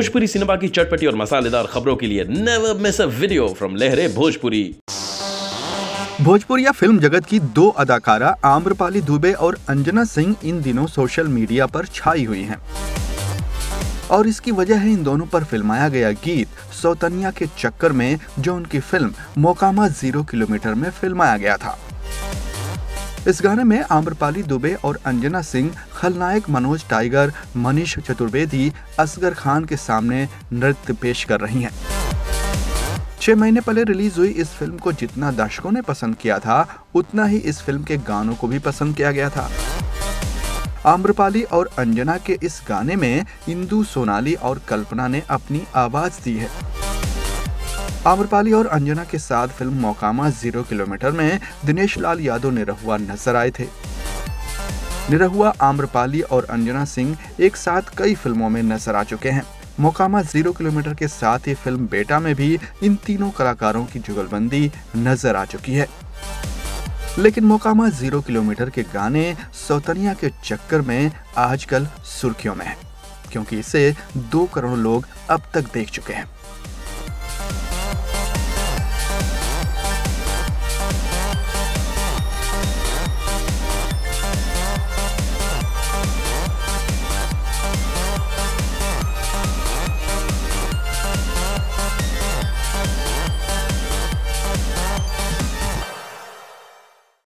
Bhojpuri cinema की चटपटी और मसालेदार खबरों के लिए never miss a video from लहरे भोजपुरी। भोजपुरिया फिल्म जगत की दो अदाकारा आम्रपाली दुबे और अंजना सिंह इन दिनों सोशल मीडिया पर छाई हुई हैं। और इसकी वजह है इन दोनों पर फिल्माया गया गीत सौतनिया के चक्कर में, जो उनकी फिल्म मोकामा 0 किलोमीटर में फिल्माया गया था। इस गाने में आम्रपाली दुबे और अंजना सिंह खलनायक मनोज टाइगर, मनीष चतुर्वेदी, असगर खान के सामने नृत्य पेश कर रही हैं। 6 महीने पहले रिलीज हुई इस फिल्म को जितना दर्शकों ने पसंद किया था, उतना ही इस फिल्म के गानों को भी पसंद किया गया था। आम्रपाली और अंजना के इस गाने में इंदु, सोनाली और कल्पना ने अपनी आवाज दी है। आम्रपाली और अंजना के साथ फिल्म मोकामा 0 किलोमीटर में दिनेश लाल यादव निरहुआ नजर आए थे। निरहुआ, आम्रपाली और अंजना सिंह एक साथ कई फिल्मों में नजर आ चुके हैं। मोकामा 0 किलोमीटर के साथ ही फिल्म बेटा में भी इन तीनों कलाकारों की जुगलबंदी नजर आ चुकी है। लेकिन मोकामा 0 किलोमीटर के गाने सौतनिया के चक्कर में आजकल सुर्खियों में है, क्योंकि इसे 2 करोड़ लोग अब तक देख चुके हैं।